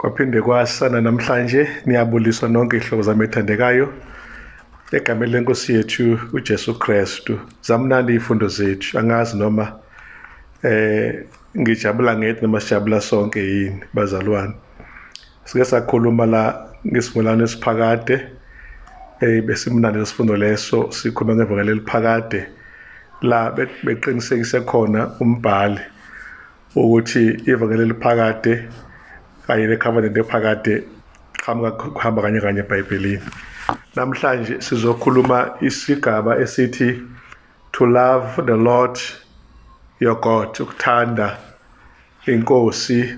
Kwaphinde kwasana namhlanje niyabuliswa nonke ihlobo zami ethandekayo egameni lenkosi yethu uJesu Kristu. Zamnandi izifundo zethu, angazi noma ngijabula ngedwa noma sijabula sonke yini bazalwane. Sike sakhuluma la ngesivumelwano esiphakade besimnandi lesifundo leso sikhuluma ngevangeli eliphakade la beqinisekise khona umbhali ukuthi ivangeli eliphakade kanye necovenant ephakade kuhamba kanye kanye eBhayibhelini. Namhlanje sizokhuluma isigaba esithi to love the Lord your God, ukuthanda inkosi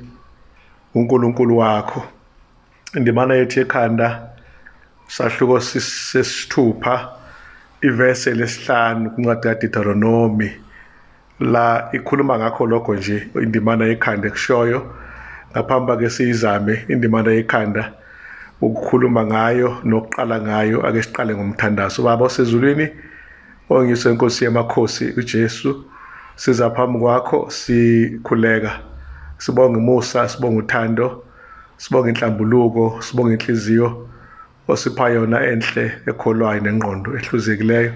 uNkulunkulu wakho. Indimana yethu ekhanda sahluko sesithupha ivese lesihlanu kuncwadi kaDuteronomy la ikhuluma ngakho lokho nje indimana ekhanda ekushoyo. Ngaphambi ke siyizame indimana ekhanda ukukhuluma ngayo nokuqala ngayo. Ake siqale ngomthandazo. Baba osezulwini, ongiyise inkosi yamakhosi uJesu, siza phambi kwakho sikhuleka, sibonga umusa, sibonga uthando, sibonga inhlambuluko, sibonga inhliziyo osipha yona enhle ekholwayo nengqondo ehluzekileyo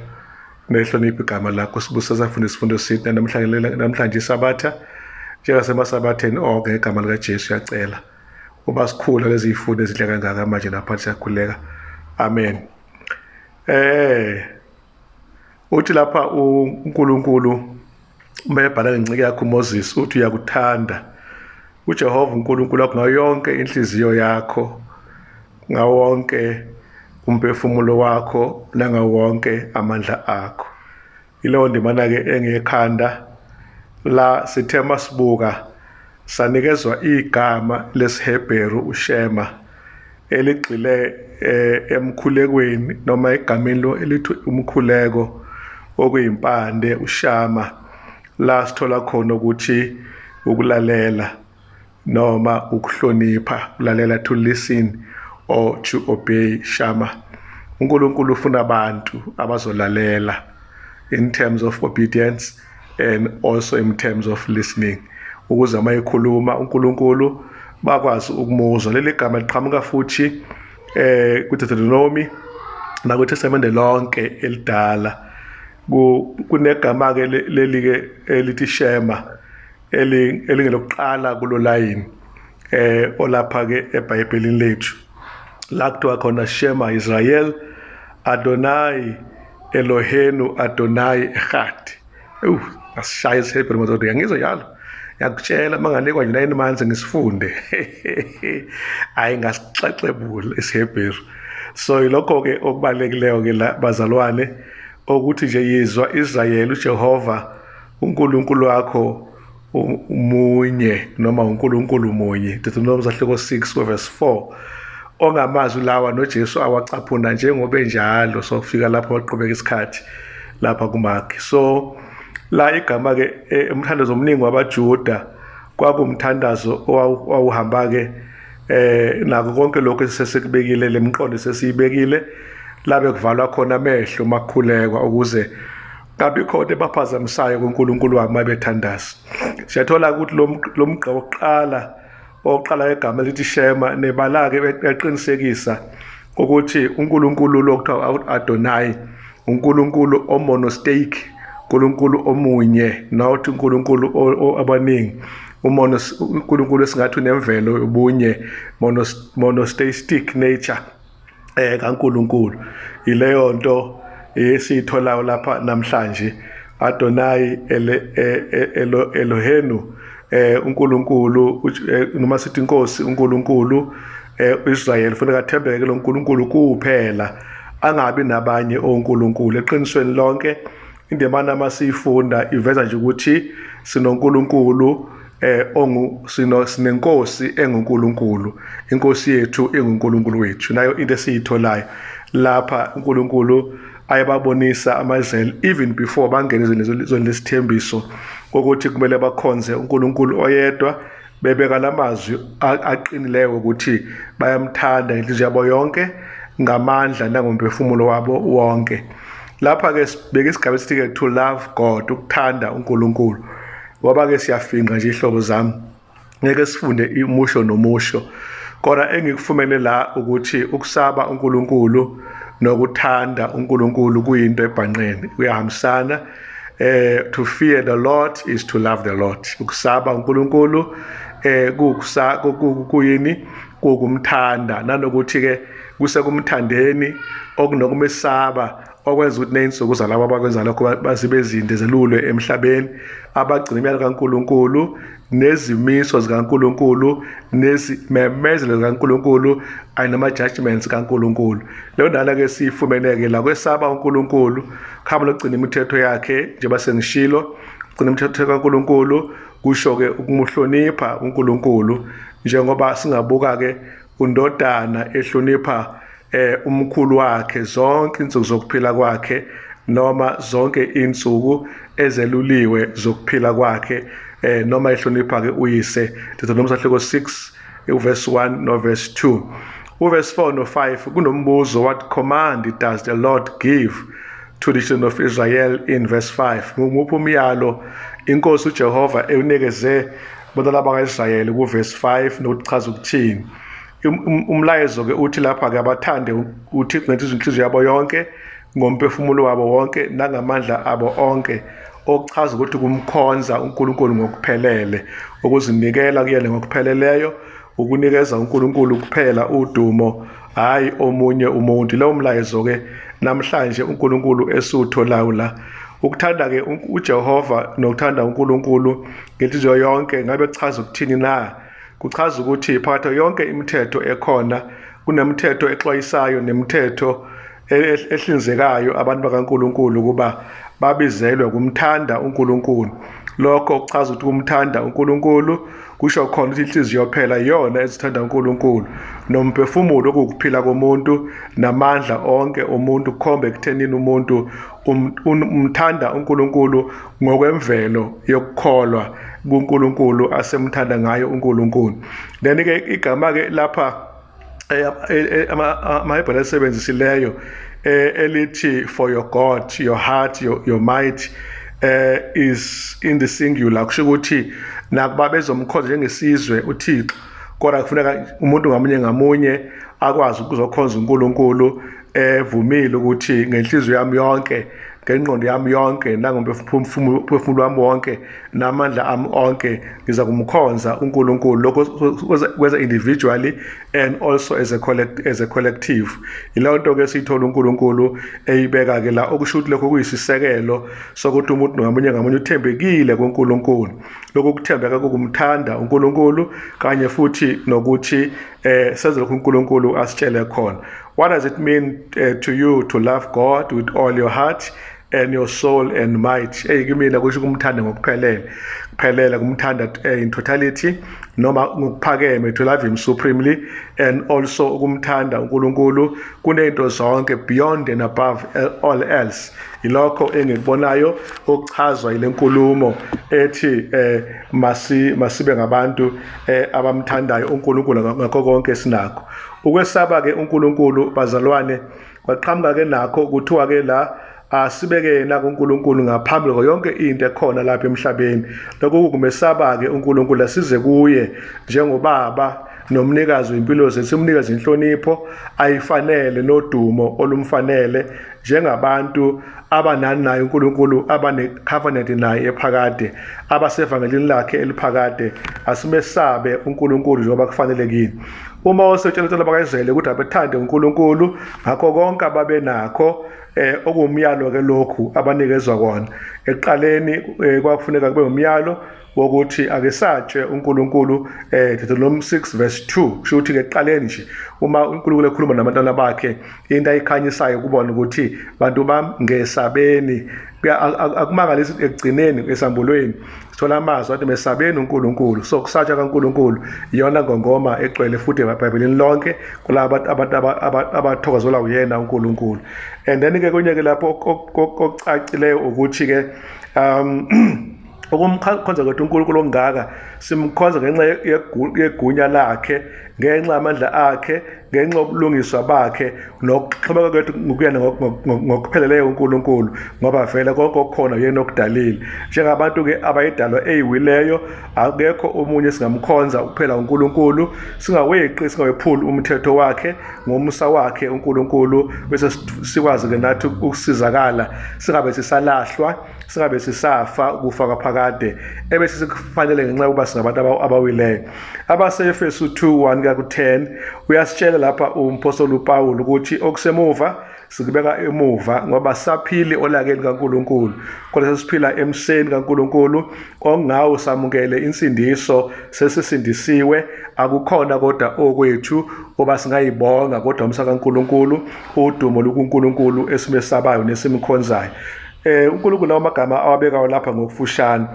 nehlonipha igama lakho. Sibusa fundi isifundo sithi namhlanje isabatha njengasemasabatheni onke ngegama likaJesu yacela uba sikhula lezi zifundo ezinhle kangaka manje naphansi siyakhuleka, amen. Uthi lapha uNkulunkulu mebhala ngencike yakho uMoses uthi uyakuthanda uJehova uNkulunkulu wakho ngayo yonke inhliziyo yakho, ngawo wonke umphefumulo wakho nangawo wonke amandla akho. Ileyo ndimana ke engekhanda la sithe masibuka sanikezwa igama lesiHebheru uShema eligxile emkhulekweni noma egameni lo elithi umkhuleko okuyimpande ushama, la sithola khona ukuthi ukulalela noma ukuhlonipha, ulalela, to listen or to obey. Shama, uNkulunkulu ufuna abantu abazolalela in terms of obedience and also in terms of listening, ukuze uma ekhuluma uNkulunkulu bakwazi ukumuzwa. Leli gama liqhamuka futhi kuDuteronomy nakuTestamende lonke elidala. Kunegama ke leli ke elithi Shema elingelokuqala kulo line olapha ke eBhayibhelini lethu la kuthiwa khona Shema Israel Adonai Eloheinu Adonai Echad. Asishaya isiHebheru manje ngiyangizwa njalo. Yakutshela manganikwa nje 9 months ngisifunde. Hayi ngasixexebula isiHebheru. So ilokho ke okubalulekileyo ke la bazalwane ukuthi nje yizwa Israel uJehova uNkulunkulu wakho umunye noma uNkulunkulu munye. Deuteronomy sahluko 6 verse 4. Ongamazwi lawa noJesu awacaphuna njengoba enjalo sokufika lapho waqhubeka isikhathi lapha kuMakhi. So la igama ke umthandazo omningi wabaJuda kwakumthandazo owawuhamba ke nako konke lokho esesekubekile lemqondo sesiyibekile la bekuvalwa khona amehlo makhulekwa ukuze kabi khona ebaphazamisayo kuNkulunkulu wami mabethandaza. Siyathola ukuthi lo mgqa oqala igama lithi Shema nebala ke beqinisekisa ukuthi uNkulunkulu lokuthiwa Adonai uNkulunkulu omonotheistic, uNkulunkulu omunye, not uNkulunkulu abaningi. uNkulunkulu esingathi unemvelo ubunye, monotheistic nature kaNkulunkulu. Ileyo nto esiyitholayo lapha namhlanje. Adonai Eloheinu uNkulunkulu noma sithi inkosi uNkulunkulu Israel kufanele athembeke lo uNkulunkulu kuphela, angabi nabanye onkulunkulu. Eqinisweni lonke indimana masifunda iveza nje ukuthi sinoNkulunkulu sinenkosi enguNkulunkulu, inkosi yethu enguNkulunkulu wethu. Nayo into esiyitholayo lapha uNkulunkulu ayebabonisa amaIsrael even before bangene ezweni lesithembiso ukuthi kumele bakhonze uNkulunkulu oyedwa, bebeka lamazwi aqinileyo ukuthi bayamthanda inhliziyo yabo yonke, ngamandla nangomphefumulo wabo wonke. Lapha ke sibeka isigaba esithi ke to love God, ukuthanda uNkulunkulu. Ngoba ke siyafinqa nje ihlobo zami ngeke sifunde umusho nomusho kodwa engikufumene la ukuthi ukusaba uNkulunkulu nokuthanda uNkulunkulu kuyinto ebhanqene kuyahambisana. To fear the Lord is to love the Lord. Ukusaba uNkulunkulu kuyini kukumthanda, nanokuthi ke kusekumthandeni okunokumesaba okwenza ukuthi neinsuku zalabo abakwenza lokho bazibe izinde zelulwe emhlabeni, abagcina imiyalo kaNkulunkulu nezimiso zikaNkulunkulu nezimemezelo zikaNkulunkulu kanye nama-judgments kaNkulunkulu. Leyo ndala ke siyifumeneke la kwesaba uNkulunkulu, khamba lokugcina imithetho yakhe njengoba sengishilo. Ugcina imithetho kaNkulunkulu kusho-ke ukumuhlonipha uNkulunkulu, njengoba singabuka-ke undodana ehlonipha umkhulu wakhe zonke insuku zokuphila kwakhe, noma zonke insuku ezeluliwe zokuphila kwakhe, noma ehlonipha-ke uyise. Deuteronomy 6 verse 1 no verse 2. Verse 4 no 5 kunombuzo, what command does the Lord give to the children of Israel in verse 5? Ngumuphi umyalo inkosi uJehova ewunikeze abantwana bakwa-Israyeli ku-verse 5 nokuchaza ukuthini? Umlayezo-ke uthi lapha-ke abathande uThixo ngenhliziyo yabo yonke, ngomphefumulo wabo wonke, nangamandla abo onke, okuchaza ukuthi kumkhonza uNkulunkulu ngokuphelele, ukuzinikela kuyena ngokupheleleyo, ukunikeza uNkulunkulu kuphela udumo, hayi omunye umuntu. Leyo mlayezo-ke namhlanje uNkulunkulu esiwutholayo la. Ukuthanda-ke uJehova nokuthanda uNkulunkulu ngenhliziyo yonke ngabe kuchaza ukuthini na? Kuchaza ukuthi phakathi yonke imithetho ekhona kunemithetho exwayisayo nemithetho ehlinzekayo abantu bakaNkulunkulu kuba babizelwe kumthanda uNkulunkulu. Lokho kuchaza ukuthi kumthanda uNkulunkulu kusho khona ukuthi inhliziyo phela iyona ezithanda uNkulunkulu, nomphefumulo okukuphila komuntu namandla onke omuntu kukhombe ekuthenini umuntu umthanda uNkulunkulu ngokwemvelo yokukholwa kuNkulunkulu asemthanda ngayo uNkulunkulu. Then-ke igama-ke lapha amaHebheru asebenzisileyo elithi for your God, your heart, your might is in the singular. Kusho ukuthi nakuba bezomkhonza njengesizwe uThixo, kodwa kufuneka umuntu ngamunye ngamunye akwazi ukuzokhonza uNkulunkulu evumile ukuthi ngenhliziyo yami yonke, ngengqondo yami yonke, nangomphefumulo wami wonke, namandla ami onke ngiza kumkhonza uNkulunkulu. Lokho kwenza individually and also as a collective. Yileyo nto-ke siyithola uNkulunkulu eyibeka-ke la, okusho ukuthi lokho kuyisisekelo sokuthi umuntu ngamunye ngamunye uthembekile kuNkulunkulu. Lokho kuthembeka kukumthanda uNkulunkulu kanye futhi nokuthi senze lokho uNkulunkulu asitshele khona. What does it mean to you to love God with all your heart and your soul and might? Kimina kusho kumthanda ngokuphelele, kumthanda in totality noma ngokuphakeme, to love him supremely, and also ukumthanda uNkulunkulu kunento zonke, beyond and above all else. Ilokho engikubonayo okuchazwa ile nkulumo ethi masibe ngabantu abamthandayo uNkulunkulu ngakho konke sinakho. Ukwesaba-ke uNkulunkulu, bazalwane, baqhamuka-ke nakho kuthiwa-ke la asibeke yena kuNkulunkulu ngaphambili kwa yonke into ekhona lapha emhlabeni. Lokho kumesaba-ke uNkulunkulu asize kuye njengobaba nomnikazi wempilo zethu, simnikeze inhlonipho ayifanele nodumo olumfanele njengabantu abanani naye uNkulunkulu, abane-covenant naye ephakade, abasevangelini lakhe eliphakade. Asimesabe uNkulunkulu njengoba kufanelekile. Uma usetshela bakayizele ukuthi abethande uNkulunkulu ngakho konke ababe nakho, okuwumyalo-ke lokhu abanikezwa kona. Ekuqaleni kwakufuneka kube umyalo wokuthi ake satshwe uNkulunkulu, Deuteronomy 6 verse 2 kusho ukuthi ekuqaleni nje uma uNkulunkulu ekhuluma nabantwana bakhe into ayikhanyisayo kubona ukuthi bantu bami ngesabeni. Akumangalisi ekugcineni esambulweni sithola amazwi athi mesabeni uNkulunkulu. So kusatshwa kaNkulunkulu iyona ngongoma egcwele futhi eBhayibhelini lonke kulabo abantu abathokozela uyena uNkulunkulu. And then-ke kunye-ke lapho okucacileyo ukuthi-ke ukumkhonza kwethu uNkulunkulu ongaka simkhonza ngenxa yegunya lakhe, ngenxa yamandla akhe, ngenxa yobulungiswa bakhe nokuxhumeka kwethu kuyena ngokupheleleyo uNkulunkulu, ngoba vele konke okukhona yena okudalile. Njengabantu-ke abayidalwa eyiwileyo, akekho omunye singamkhonza ukuphela uNkulunkulu, singaweqi singawephuli umthetho wakhe ngomusa wakhe uNkulunkulu, bese sikwazi-ke nathi ukusizakala, singabe sisalahlwa, singabe sisafa ukufa kwaphakade ebese sikufanele ngenxa yokuba singabantu abawileyo. Abase-Efesu 2:1-10 uyasitshela lapha umpostoli uPawulu ukuthi okusemuva sikubeka emuva ngoba saphili olakeni kaNkulunkulu, kodwa sesiphila emseni kaNkulunkulu ongawo samukele insindiso, sesisindisiwe, akukhona kodwa okwethu oba singayibonga kodwa umsa kaNkulunkulu, udumo lukuNkulunkulu esimesabayo nesimkhonzayo. uNkulunkulu amagama awabekayo lapha ngokufushane.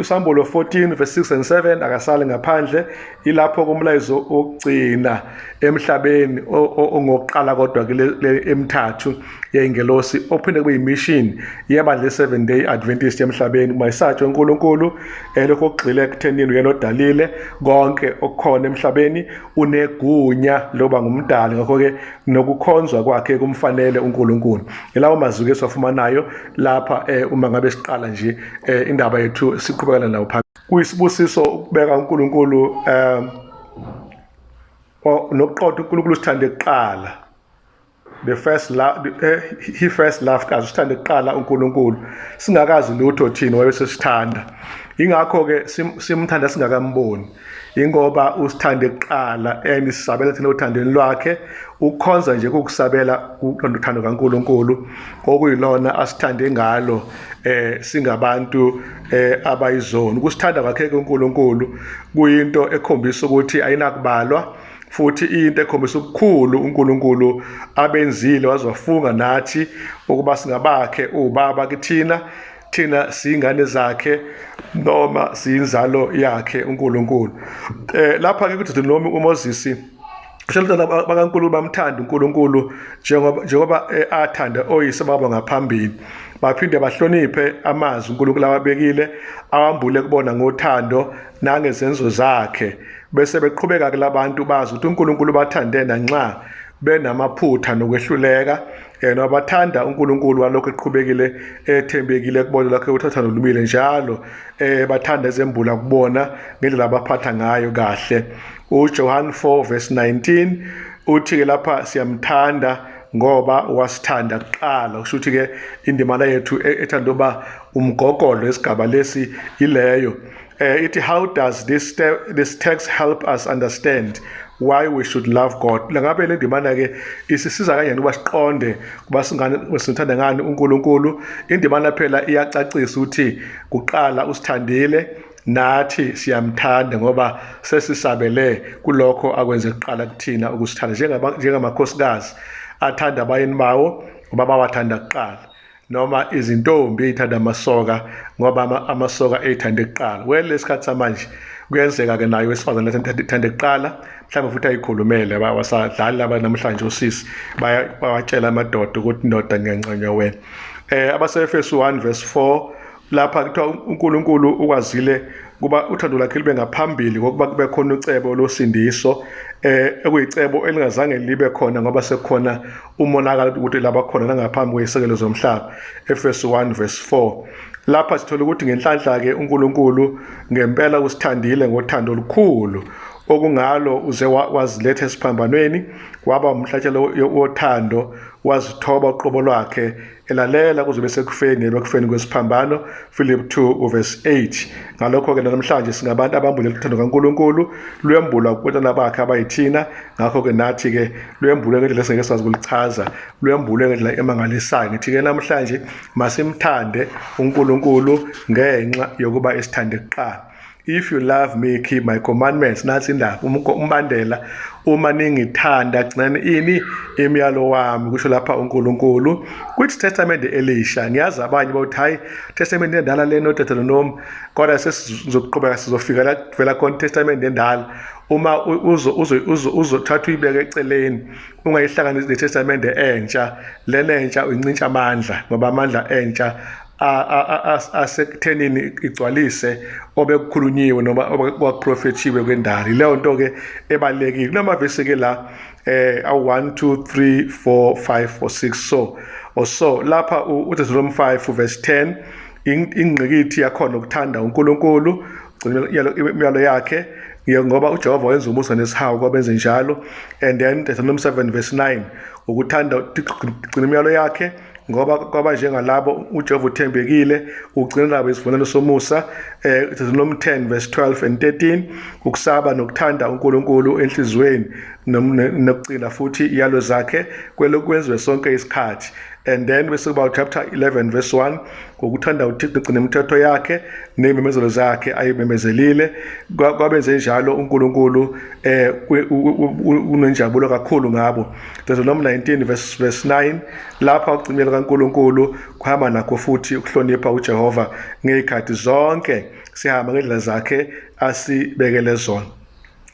Usambulo 14:6-7 akasale ngaphandle, ilapho kumlayezo okugcina emhlabeni ongokuqala kodwa kule emithathu yeingelosi ophinde kuyimission yebandla le-7 Day Adventist emhlabeni. Mayisatshwe uNkulunkulu lokho okugxile ekuthenini uyena odalile konke okukhona emhlabeni, unegunya loba ngumdali, ngakho-ke nokukhonzwa kwakhe kumfanele uNkulunkulu. Yilawo mazwi esiwafumanayo lapha uma ngabe siqala nje indaba yethu siqhubekana nawo phakathi. Kuyisibusiso ukubeka uNkulunkulu nokuqotha uNkulunkulu sithande kuqala. The first love, he first loved us. Sithande kuqala uNkulunkulu singakazi lutho thina wayesesithanda. Ingakho-ke simthanda singakamboni, ingoba usithande kuqala and sisabela thina uthandweni lwakhe. Ukukhonza nje kukusabela uthando kaNkulunkulu okuyilona asithande ngalo singabantu abayizona. Ukusithanda kwakhe uNkulunkulu kuyinto ekhombisa ukuthi ayinakubalwa, futhi into ekhombisa ukukhulu uNkulunkulu abenzile waziwafunga nathi ukuba singabakhe ubaba kithina, thina siyingane zakhe noma siyinzalo yakhe uNkulunkulu. Lapha-ke kuthi noma uMoses Shelton bakaNkulunkulu bamthanda uNkulunkulu njengoba athanda oyise babo ngaphambili, baphinde bahloniphe amazwi uNkulunkulu ababekile, awambule kubona ngothando nangezenzo zakhe, bese beqhubeka ke labantu bazi ukuthi uNkulunkulu bathande nanxa benamaphutha nokwehluleka. Yena bathanda uNkulunkulu walokho eqhubekile ethembekile kubona lakhe uthathana olumile njalo, bathanda ezembula kubona ngendlela abaphatha ngayo kahle. uJohn 4:19 uthi-ke lapha siyamthanda ngoba wasithanda kuqala. Kusho ukuthi-ke indima yethu ethanda uba umgogolo esigaba lesi ileyo. Ithi, how does this text help us understand why we should love God? Langabe le ndimana-ke isisiza kanjani ukuba siqonde kuba singathanda ngani uNkulunkulu. Indimana phela iyacacisa ukuthi kuqala usithandile, nathi siyamthanda ngoba sesisabele kulokho akwenze kuqala kuthina ukusithanda, njengamakhosikazi athanda abayeni bawo ngoba bawathanda kuqala, noma izintombi ey'thanda amasoka ngoba amasoka ey'thande kuqala. Lesikhathi samanje kuyenzeka-ke nayo wesifazane ethande kuqala, mhlawumbe futhi ayikhulumele abasadlali laba namhlanje osisi bawatshela amadoda ukuthi indoda ngiyancanywa wena. Abase-Efesu 1:4 lapha kuthiwa uNkulunkulu ukwazile kuba uthando lakhe libe ngaphambili kokuba kube khona ucebo losindiso, ekuyicebo elingazange libe khona ngoba sekukhona umonakalo ukuthi laba khona nangaphambi kweyisekelo zomhlaba. Efesu 1:4 lapha sithola ukuthi ngenhlanhla-ke uNkulunkulu ngempela usithandile ngothando olukhulu okungalo uze waziletha esiphambanweni, waba umhlatshelo wothando, wazithoba uqobo lwakhe, elalela kuze besekufeni ekufeni kwesiphambano. Philip 2:8. Ngalokho-ke namhlanje singabantu abambulela uthando kaNkulunkulu, lwembula kubantwana bakhe abayithina. Ngakho-ke nathi-ke lwembule ngendlela esingeke sazi ukulichaza, lwembule ngendlela emangalisayo. Ngithi-ke namhlanje masimthande uNkulunkulu ngenxa yokuba esithande kuqala. If you love me, keep my commandments. Nathi indaba umbandela, uma ningithanda gcinani ini imiyalo wami, kusho lapha uNkulunkulu. Kwithi testament elisha ngiyazi abanye bathi hayi testament endala leno Deuteronomy, kodwa sesizoqhubeka sizofika la vela khona testament endala. Uma uzothatha uyibeke eceleni ungayihlanganisi netestament entsha, lena entsha uyincintsha amandla ngoba amandla entsha asekuthenini igcwalise obekukhulunyiwe noma obekuprofethiwe kwendali. Leyo nto ke ebalekile kunamavesi ke la 1 2 3 4 5 or 6 so lapha uDeuteronomy 5 verse 10 ingqikithi yakhona ukuthanda uNkulunkulu imiyalo yakhe ngoba uJehova wenza umusa nesihawu kwabenze njalo. And then Deuteronomy 7 verse 9 ukuthanda ugcina imiyalo yakhe ngoba kwaba njengalabo uJehova uthembekile ugcina labo isivumelwano somusa. Deuteronomy 10 verse 12 and 13 ukusaba nokuthanda uNkulunkulu enhlizweni nokucina futhi iyalo zakhe kwenziwe sonke isikhathi. And then bese kuba chapter 11 verse 1 ukuthanda uThixo ugcina imithetho yakhe nememezelo zakhe ayimemezelile kwabenze njalo uNkulunkulu unenjabulo kakhulu ngabo. Deuteronomy 19 verse 9 lapha ugcinela kaNkulunkulu kuhamba nakho futhi ukuhlonipha uJehova ngezikhathi zonke sihamba ngendlela zakhe asibekele zona.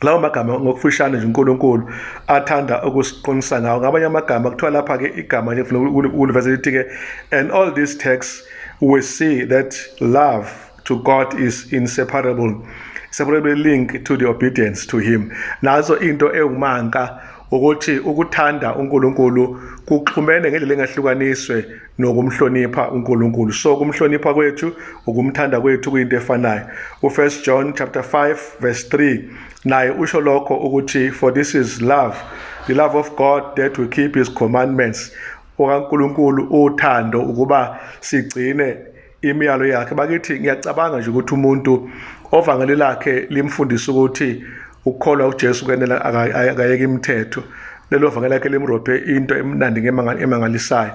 Lawo magama ngokufushane nje uNkulunkulu athanda ukusiqonisa ngawo. Ngabanye amagama kuthiwa lapha ke igama nje university ke, and all these texts we see that love to God is inseparably linked to the obedience to him. Nazo into ewumanka ukuthi ukuthanda uNkulunkulu kuxhumene ngendlela engahlukaniswe nokumhlonipha uNkulunkulu. So kumhlonipha kwethu ukumthanda kwethu kuyinto efanayo. U1 John chapter 5 verse 3 naye usho lokho ukuthi for this is love, the love of God, that we keep his commandments. OkaNkulunkulu uthando ukuba sigcine imiyalo yakhe. Bakithi ngiyacabanga nje ukuthi umuntu ovangeli lakhe limfundisa ukuthi ukukholwa uJesu kwenela akayeka imithetho, lelo vangeli lakhe limrobhe into emnandi emangalisayo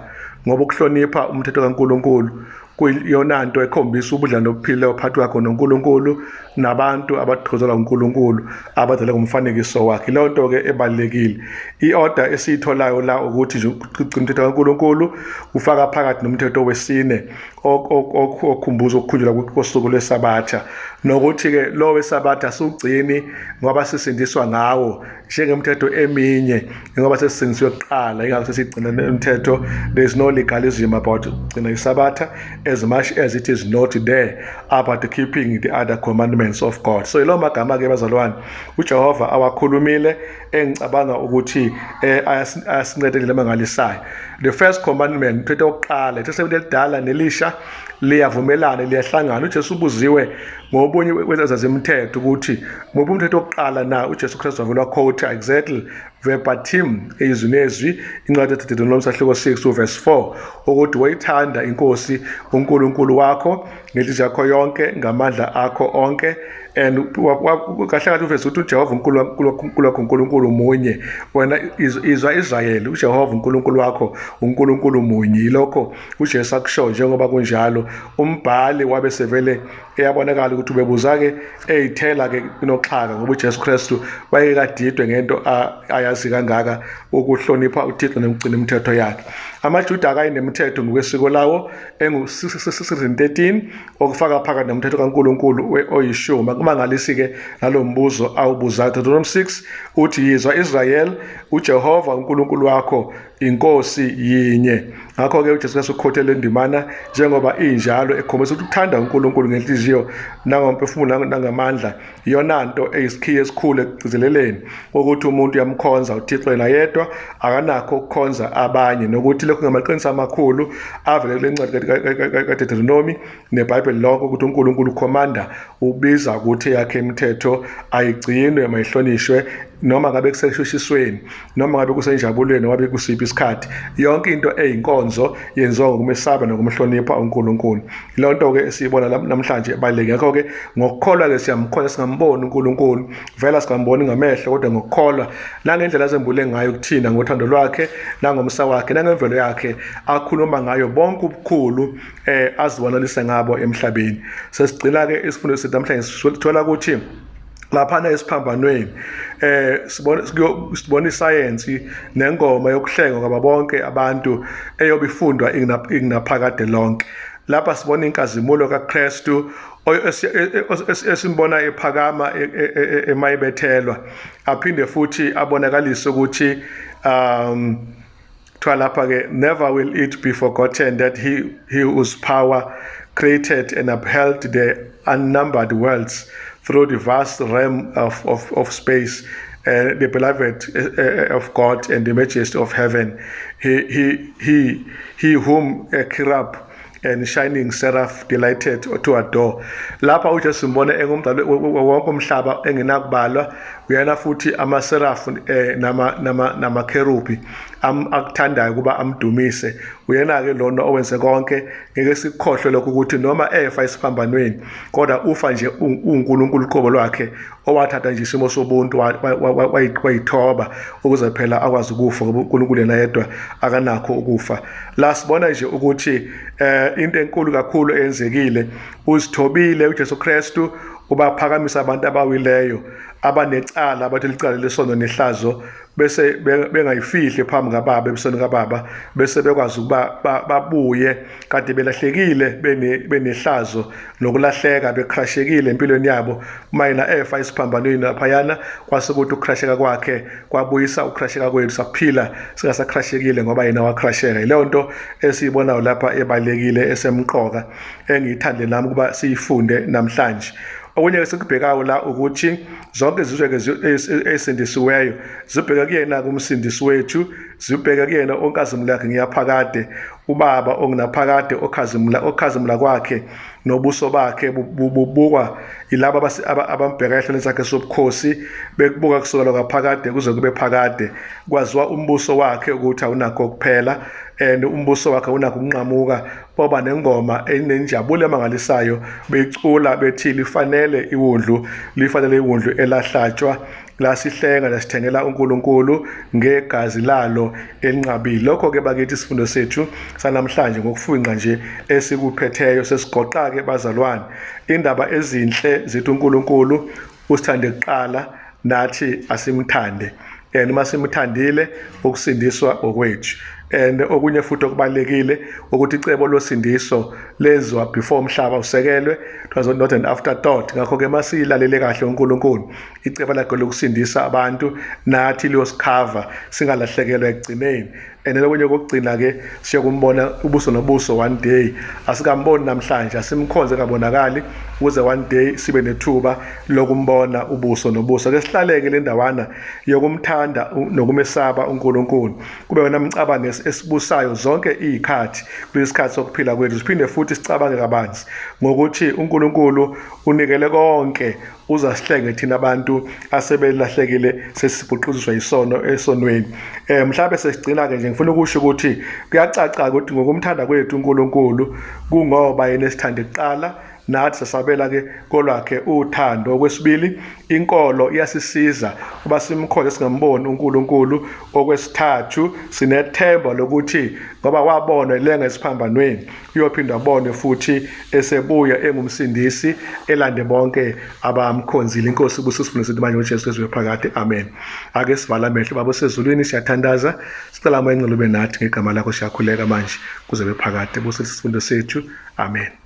ngoba ukuhlonipha umthetho kaNkulunkulu kuyona nto ekhombisa ubudlelwano obuphilileyo phakathi kwakho noNkulunkulu nabantu abathokozela uNkulunkulu abadala ngomfanekiso wakhe. Leyo nto ke ebalekile. I-order esiyitholayo la ukuthi nje ugcina umthetho kaNkulunkulu ufaka phakathi nomthetho wesine okhumbuza ukukhunjulwa kosuku lwesabatha, nokuthi ke lo wesabatha siwugcini ngoba sisindiswa ngawo njengemithetho eminye ngoba sesisindiswe kuqala ingakho sesigcina umthetho. There is no legalism about ugcina isabatha as much as it is not there about keeping the other commandments of God. So ilo magama ke bazalwane uJehova awakhulumile engicabanga ukuthi ayasincedela mangalisayo. The first commandment umthetho wokuqala iTestament elidala nelisha liyavumelana liyahlangana. uJesu ubuziwe ngobunye wezazimithetho ukuthi ngoba umthetho wokuqala na uJesu Kristu wavela quote exactly verbatim ezwi incwadi yaDeuteronomy 6 verse 4 ukuthi wayithanda inkosi uNkulunkulu wakho ngenhliziyo yakho yonke ngamandla akho onke. And kahle kahle uvese ukuthi uJehova uNkulunkulu munye. Wena izwa Israyeli uJehova uNkulunkulu wakho uNkulunkulu munye. Lokho uJesu akusho njengoba kunjalo umbhali wabe sevele eyabonakala ukuthi ubebuza ke eyithela ke inoxhaka ngoba uJesu Kristu wayekadidwe ngento ayazi kangaka ukuhlonipha uThixo nokugcina imithetho yakhe. AmaJuda akayinemithetho ngokwesiko lawo engu-613 okufaka phakathi nomthetho kaNkulunkulu oyishumi. Kumangalisi ke nalombuzo awubuzayo. Deuteronomy 6 uthi yizwa Israel uJehova uNkulunkulu wakho inkosi yinye. Ngakho ke uJesu Kristu ukhothele indimana njengoba injalo ekhombisa ukuthi uthanda uNkulunkulu ngenhliziyo nangomphefumulo nangamandla. Iyona nto eyisikhiye esikhulu ekugcizeleleni ukuthi umuntu uyamkhonza uThixo yena yedwa akanakho ukukhonza abanye, nokuthi lokhu ngamaqiniso amakhulu avele kule ncwadi kaDeuteronomy neBhayibheli lonke ukuthi uNkulunkulu ukhomanda ubiza ukuthi yakhe imithetho ayigcinwe mayihlonishwe noma ngabe kuseshushisweni noma ngabe kusenjabulweni noma ngabe kusiphi isikhathi. Yonke into eyinkonzo yenziwa ngokumesaba nokumhlonipha uNkulunkulu. Leyo nto ke esiyibona namhlanje ebaluleke. Ngakho ke ngokukholwa ke siyamkhona singamboni uNkulunkulu, vela singamboni ngamehlo kodwa ngokukholwa nangendlela azembule ngayo kuthina ngothando lwakhe nangomsa wakhe nangemvelo yakhe akhuluma ngayo bonke ubukhulu azibonalise ngabo emhlabeni. Sesigcina ke isifundo sethu namhlanje sithola ukuthi laphana esiphambanweni sibona isayensi nengoma yokuhlenga kwaba bonke abantu eyobifundwa inginaphakade lonke. Lapha sibona inkazimulo kaKristu esimbona ephakama emayibethelwa, aphinde futhi abonakalise ukuthi Never will it be forgotten that he whose power created and upheld the unnumbered worlds through the vast realm of space, the beloved of God and the majesty of heaven, he whom a cherub and shining seraph delighted to adore. Lapha uJesu simbona engumdali wonke umhlaba engenakubalwa, uyena futhi ama-seraph nama-kerubi akuthandayo kuba amdumise. Uyena-ke lona owenze konke, ngeke sikukhohlwe lokho ukuthi noma efa esiphambanweni kodwa ufa nje uNkulunkulu uqobo lwakhe owathatha nje isimo sobuntu wayithoba ukuze phela akwazi ukufa ngoba uNkulunkulu yena yedwa akanakho ukufa. La sibona nje ukuthi into enkulu kakhulu eyenzekile, uzithobile uJesu Kristu ubaphakamisa abantu abawileyo abanecala abathi licala lesono nehlazo bese bengayifihli phambi kaBaba ebusweni kaBaba, bese bekwazi ukuba babuye kade belahlekile benehlazo nokulahleka bekrashekile empilweni yabo. Mayina efa isiphambanweni laphayana kwasekuthi ukrasheka kwakhe kwabuyisa ukrasheka kwethu, saphila singasakrashekile ngoba yena wakrasheka. Leyo nto esiyibonayo lapha ebalekile esemqoka engiyithande nami kuba siyifunde namhlanje. Okunye sikubhekayo la ukuthi zonke izizwe esindisiweyo zibheka kuyena kumsindisi wethu, zibheka kuyena onkazimula lakhe ngiyaphakade, uBaba ongunaphakade okhazimula kwakhe nobuso bakhe bubukwa yilabo abambheka ehlweni sakhe sobukhosi, bekubuka kusukela kwaphakade kuze kube phakade. Kwaziwa umbuso wakhe ukuthi awunakho kuphela and umbuso wakhe unakho ukunqamuka. Boba nengoma enenjabulo emangalisayo becula bethi lifanele iwundlu elahlatshwa lasihlenga lasithengela uNkulunkulu ngegazi lalo elinqabile. Lokho ke bakithi isifundo sethu sanamhlanje ngokufunqa nje esikuphetheyo sesigoqa ke bazalwane indaba ezinhle zethu uNkulunkulu usithande kuqala nathi asimthande, and masimthandile ukusindiswa okwethu. And okunye futhi okubalekile ukuthi icebo losindiso lenzwa before umhlaba usekelwe, it was not an afterthought. Ngakho ke masilalele kahle uNkulunkulu icebo lakhe lokusindisa abantu nathi liyosikhava singalahlekelwa ekugcineni. And okunye kokugcina ke siyokumbona ubuso nobuso one day, asikamboni namhlanje, asimkhonze kabonakali ukuze one day sibe nethuba lokumbona ubuso nobuso. Ke sihlaleke le ndawana yokumthanda nokumesaba uNkulunkulu, kube wena mcabango esibusayo zonke izikhathi kulesikhathi sokuphila kwethu. Siphinde futhi sicabange kabanzi ngokuthi uNkulunkulu unikele konke uzasihlenge thina abantu asebelahlekile sesibhuquziswa isono esonweni. Mhlawumbe sesigcina ke nje ngifuna ukusho ukuthi kuyacaca ukuthi ngokumthanda kwethu uNkulunkulu kungoba yena esithande kuqala nathi sasabela ke kolwakhe uthando. Okwesibili, inkolo iyasisiza kuba simkhonze singamboni uNkulunkulu. Okwesithathu, sinethemba lokuthi ngoba wabona ilenga esiphambanweni uyophinda abone futhi esebuya engumsindisi elande bonke abamkhonzile. Inkosi ibusise isifundo sethu manje ngoJesu Kristu phakade, amen. Ake sivala amehlo. Baba sezulwini siyathandaza, sicela amangcelo ube nathi ngegama lakho, siyakhuleka manje kuze bephakade. Busise isifundo sethu, amen.